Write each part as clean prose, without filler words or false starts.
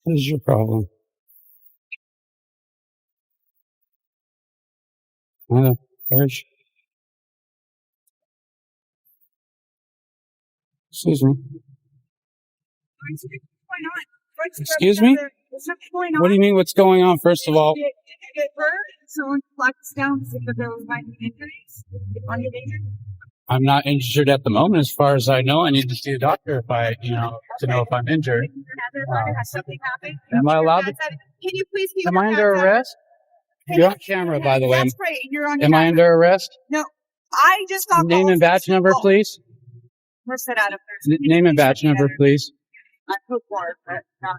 What is your problem? Urge. Excuse me. Excuse me? What do you mean what's going on, first of all? Did you get hurt? Someone flexed down because there was might be injuries? Are you injured? I'm not injured at the moment. As far as I know, I need to see a doctor if I, to know if I'm injured. Has something happened? Am I allowed to? Can you please keep Am your I under hands up? arrest? You're on camera, by the way. That's great. You're on Am I camera. under arrest? No. I just got Name and badge number, please. We're set out of there. Name and badge number, please. I put more, but not.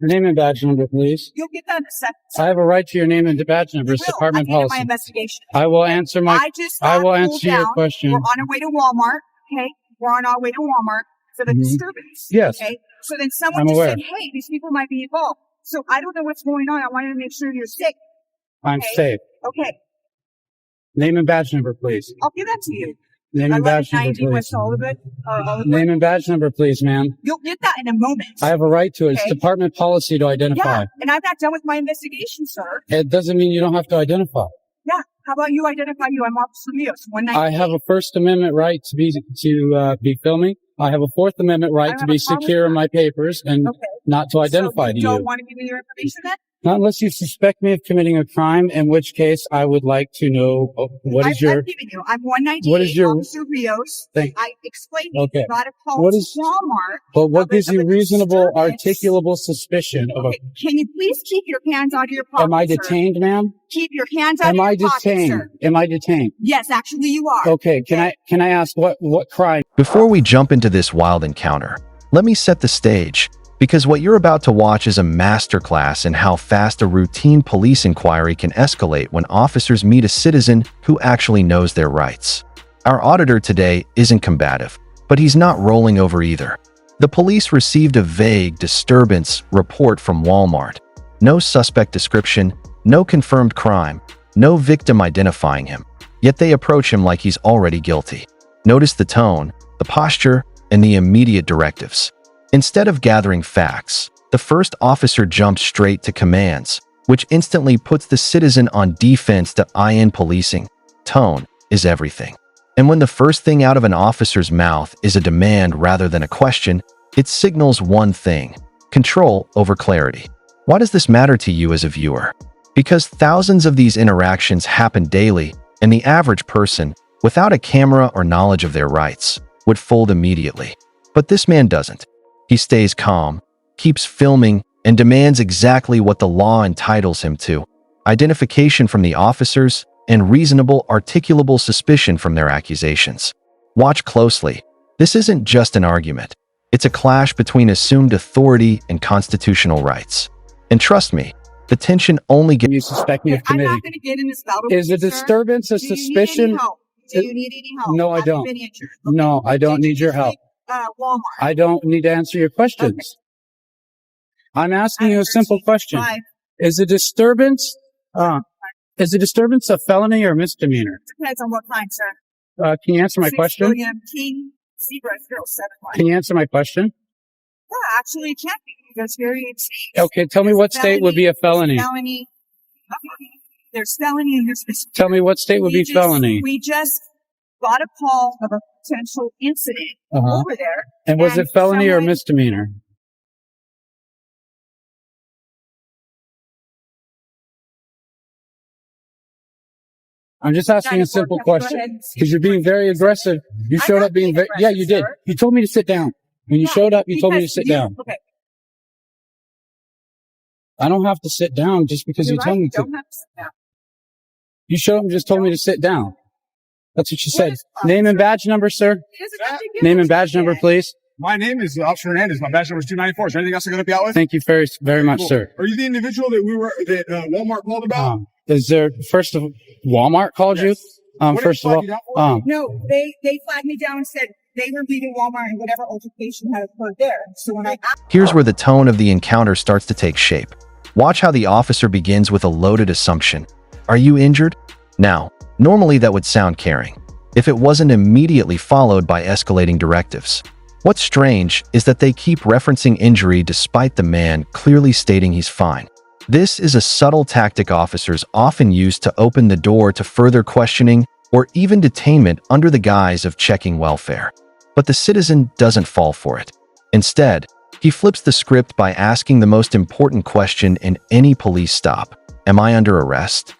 Name and badge number, please. You'll get that in a second. I have a right to your name and badge number. It's department At the end of my policy. investigation. I will answer my. I will answer your question. We're on our way to Walmart. Okay, we're on our way to Walmart for the disturbance. Yes. Okay. So then someone I'm just aware. said, "Hey, these people might be involved." So I don't know what's going on. I wanted to make sure you're safe. I'm safe. Okay. Name and badge number, please. I'll give that to you. Name and badge number, 90 please. West Olivet. Name and badge number, please, ma'am. You'll get that in a moment. I have a right to it. It's Okay. department policy to identify. Yeah, and I'm not done with my investigation, sir. It doesn't mean you don't have to identify. Yeah. How about you identify you? I'm Officer Rios, 198. I have a First Amendment right to be filming. I have a Fourth Amendment right to be secure in my papers and not to identify so to you don't you. want to give me your information then? Not unless you suspect me of committing a crime, in which case I would like to know what is your. I've given you. I'm 198. What is your Officer Rios? thing? I explained Okay. you got a call What to is- Walmart. But what of gives a you reasonable, disturbance. articulable suspicion of Okay. Can you please keep your hands out of your pocket, Am I sir? detained, ma'am? Keep your hands out Am of I your pocket, detained? sir. Am I detained? Yes, actually you are. Okay. Can I ask what crime? Before we jump into this wild encounter, let me set the stage, because what you're about to watch is a masterclass in how fast a routine police inquiry can escalate when officers meet a citizen who actually knows their rights. Our auditor today isn't combative, but he's not rolling over either. The police received a vague disturbance report from Walmart. No suspect description, no confirmed crime, no victim identifying him. Yet they approach him like he's already guilty. Notice the tone, the posture, and the immediate directives. Instead of gathering facts, the first officer jumps straight to commands, which instantly puts the citizen on defense to IN policing. Tone is everything. And when the first thing out of an officer's mouth is a demand rather than a question, it signals one thing: control over clarity. Why does this matter to you as a viewer? Because thousands of these interactions happen daily, and the average person, without a camera or knowledge of their rights, would fold immediately. But this man doesn't. He stays calm, keeps filming, and demands exactly what the law entitles him to: identification from the officers and reasonable, articulable suspicion from their accusations. Watch closely. This isn't just an argument. It's a clash between assumed authority and constitutional rights. And trust me, the tension only gets... You suspect me of I'm committing? not going to get in this battle. Is a with you, sir. disturbance a Do you need suspicion? any help? Do you need any help? No, I Have you don't. been injured? No, I don't Did need you your just help. leave, Walmart. I don't need to answer your questions. I'm asking you a simple question. Bye. Is a disturbance a felony or a misdemeanor? Depends on what kind, sir. Can you answer my 6 question? William King, Seabright 071. Can you answer my question? Yeah, actually, it can't be because various states. Okay, tell me what state would be a felony. Felony. There's felony and there's misdemeanor. Tell me what state would be felony. We just got a call of a potential incident over there. And was it felony or someone- misdemeanor? I'm just asking a simple question because you're being very aggressive. You showed up being very, yeah, you did. You told me to sit down. When you showed up, you told me to sit down. Okay. I don't have to sit down just because you told me to. Don't have to sit down. You showed up and just told me to sit down. That's what you said. is fine, Name and badge number, sir. Name and badge number, please. My name is Officer Hernandez. My badge number is 294. Is there anything else I can help you out with? Thank you very much, Cool. sir. Are you the individual that Walmart called about? Is there, first of all, Walmart called Yes. you? What First did of they flag you down for? all, No, they flagged me down and said they were leaving Walmart and whatever altercation had occurred there. So when I asked, Here's where the tone of the encounter starts to take shape. Watch how the officer begins with a loaded assumption. Are you injured? Now, normally that would sound caring, if it wasn't immediately followed by escalating directives. What's strange is that they keep referencing injury despite the man clearly stating he's fine. This is a subtle tactic officers often use to open the door to further questioning or even detainment under the guise of checking welfare. But the citizen doesn't fall for it. Instead, he flips the script by asking the most important question in any police stop: "Am I under arrest?"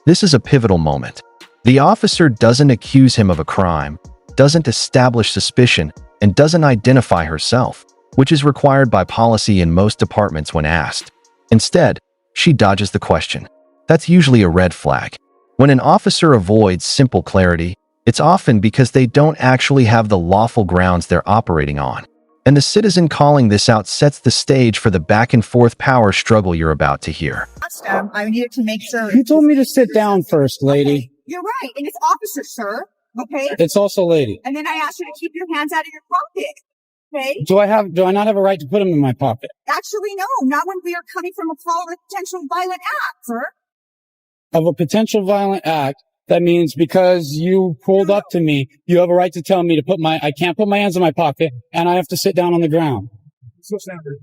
This is a pivotal moment. The officer doesn't accuse him of a crime, doesn't establish suspicion, and doesn't identify herself, which is required by policy in most departments when asked. Instead, she dodges the question. That's usually a red flag. When an officer avoids simple clarity, it's often because they don't actually have the lawful grounds they're operating on. And the citizen calling this out sets the stage for the back-and-forth power struggle you're about to hear. I needed to make sure. You told me to sit down first, lady. Okay, you're right. And it's officer, sir. Okay. It's also lady. And then I asked you to keep your hands out of your pocket. Okay. Do I not have a right to put them in my pocket? Actually, no, not when we are coming from a call of a potential violent act, sir. Of a potential violent act, that means because you pulled up to me, you have a right to tell me to I can't put my hands in my pocket and I have to sit down on the ground. So standard.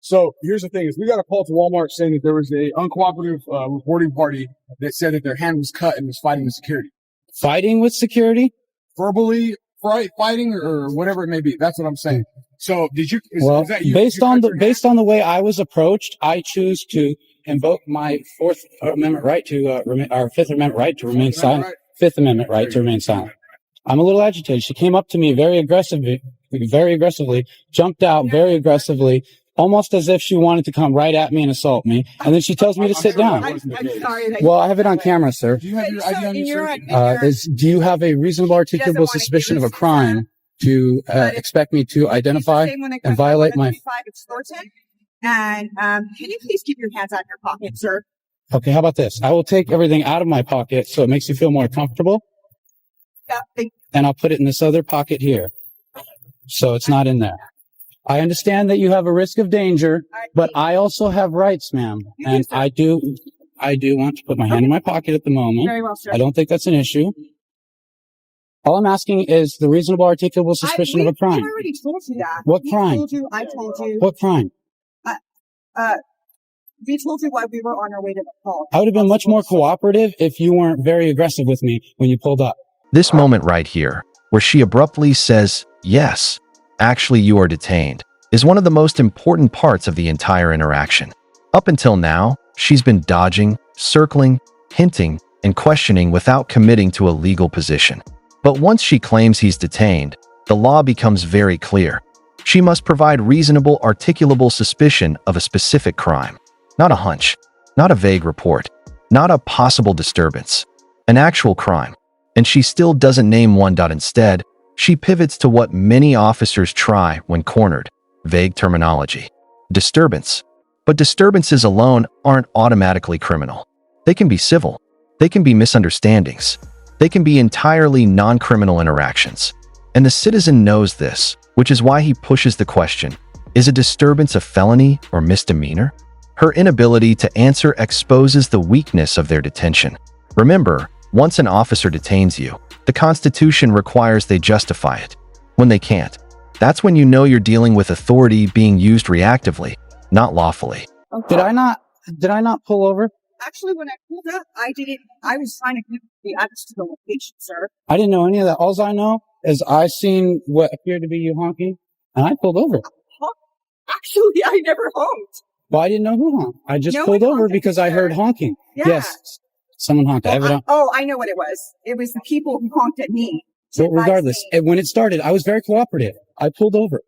So here's the thing: is we got a call to Walmart saying that there was a uncooperative reporting party that said that their hand was cut and was fighting with security. Fighting with security? Verbally fighting or whatever it may be. That's what I'm saying. So did you? Well, is that you? based on the way I was approached, I choose to invoke my Fifth Amendment right to remain silent. Right. Fifth Amendment right to remain silent. I'm a little agitated. She came up to me very aggressively, jumped out very aggressively, almost as if she wanted to come right at me and assault me. And then she tells me to sit down. I'm sorry. Well, I have it on camera, sir. Do you have your ID on you, sir? Do you have a reasonable articulable suspicion of a crime to expect me to identify and violate my... And can you please keep your hands out of your pocket, sir? Okay, how about this? I will take everything out of my pocket so it makes you feel more comfortable. And I'll put it in this other pocket here. So it's not in there. I understand that you have a risk of danger, but I also have rights, ma'am. And I do want to put my hand in my pocket at the moment. Very well, sir. I don't think that's an issue. All I'm asking is the reasonable articulable suspicion of a crime. I already told you that. What crime? I told you. What crime? We told you why we were on our way to the call. I would have been much more cooperative if you weren't very aggressive with me when you pulled up. This moment right here, where she abruptly says, "Yes, actually you are detained," is one of the most important parts of the entire interaction. Up until now, she's been dodging, circling, hinting, and questioning without committing to a legal position. But once she claims he's detained, the law becomes very clear. She must provide reasonable, articulable suspicion of a specific crime. Not a hunch, not a vague report, not a possible disturbance. An actual crime. And she still doesn't name one. Instead, she pivots to what many officers try when cornered: vague terminology. Disturbance. But disturbances alone aren't automatically criminal. They can be civil. They can be misunderstandings. They can be entirely non-criminal interactions. And the citizen knows this, which is why he pushes the question: is a disturbance a felony or misdemeanor? Her inability to answer exposes the weakness of their detention. Remember, once an officer detains you, the Constitution requires they justify it. When they can't, that's when you know you're dealing with authority being used reactively, not lawfully. Did I not pull over? Actually, when I pulled up, I was trying to give the address to the location, sir. I didn't know any of that. All I know is I seen what appeared to be you honking, and I pulled over. Actually, I never honked. Well, I didn't know who honked. I just No pulled one over honked, because I sir. heard honking. Yeah. Yes, someone honked. I have it on. I know what it was. It was the people who honked at me. So regardless, when it started, I was very cooperative. I pulled over.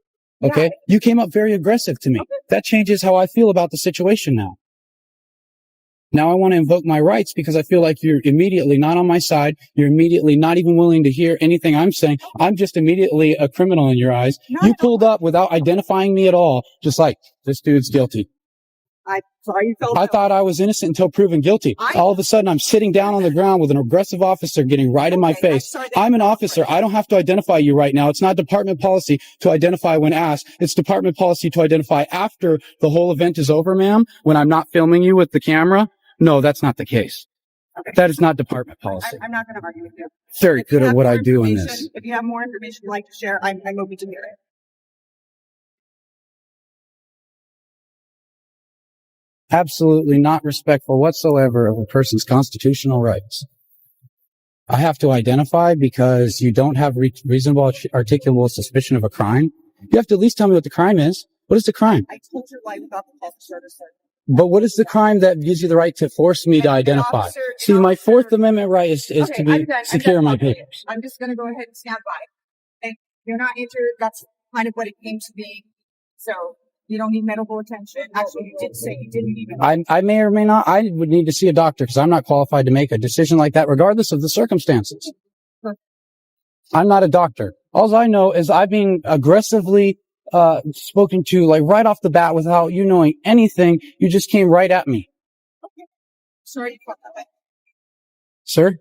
Okay. Yeah. You came up very aggressive to me. Okay. That changes how I feel about the situation now. Now I want to invoke my rights because I feel like you're immediately not on my side. You're immediately not even willing to hear anything I'm saying. I'm just immediately a criminal in your eyes. You pulled up without identifying me at all. Just like, this dude's guilty. I thought I was innocent until proven guilty. All of a sudden, I'm sitting down on the ground with an aggressive officer getting right in my face. I'm an officer. I don't have to identify you right now. It's not department policy to identify when asked. It's department policy to identify after the whole event is over, ma'am, when I'm not filming you with the camera. No, that's not the case. That is not department policy. I'm not going to argue with you. Very If you good at have what more I do in information- this. If you have more information you'd like to share, I'm open to hear it. Absolutely not respectful whatsoever of a person's constitutional rights. I have to identify because you don't have reasonable articulable suspicion of a crime. You have to at least tell me what the crime is. What is the crime? I told your wife about the officer, sir. But what is the crime that gives you the right to force me to identify? See, my Fourth Amendment right is Okay, to be I'm done. secure in my Okay, papers. I'm just going to go ahead and stand by. Okay? You're not injured. That's kind of what it came to be. So you don't need medical attention. Actually, you did say you didn't need medical I may or may not. I would need to see a doctor because I'm not qualified to make a decision like that, regardless of the circumstances. I'm not a doctor. All I know is I've been aggressively spoken to, like right off the bat, without you knowing anything. You just came right at me, Sorry to cut that way. sir.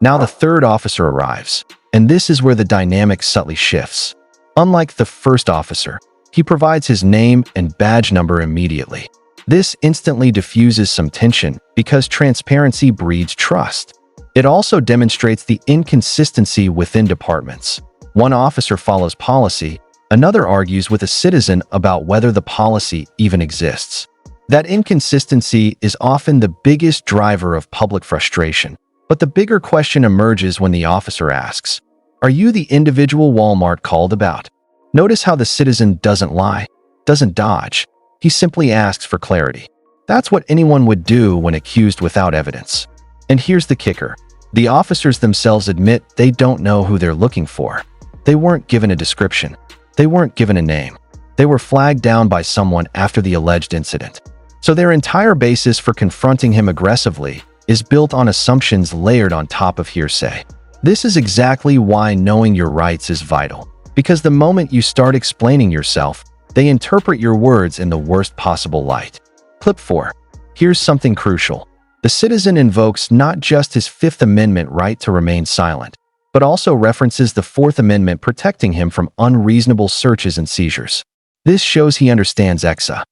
Now the third officer arrives, and this is where the dynamic subtly shifts. Unlike the first officer, he provides his name and badge number immediately. This instantly diffuses some tension because transparency breeds trust. It also demonstrates the inconsistency within departments. One officer follows policy, another argues with a citizen about whether the policy even exists. That inconsistency is often the biggest driver of public frustration. But the bigger question emerges when the officer asks, "Are you the individual Walmart called about?" Notice how the citizen doesn't lie, doesn't dodge. He simply asks for clarity. That's what anyone would do when accused without evidence. And here's the kicker. The officers themselves admit they don't know who they're looking for. They weren't given a description. They weren't given a name. They were flagged down by someone after the alleged incident. So their entire basis for confronting him aggressively is built on assumptions layered on top of hearsay. This is exactly why knowing your rights is vital. Because the moment you start explaining yourself, they interpret your words in the worst possible light. Clip 4. Here's something crucial. The citizen invokes not just his Fifth Amendment right to remain silent, but also references the Fourth Amendment protecting him from unreasonable searches and seizures. This shows he understands EXA.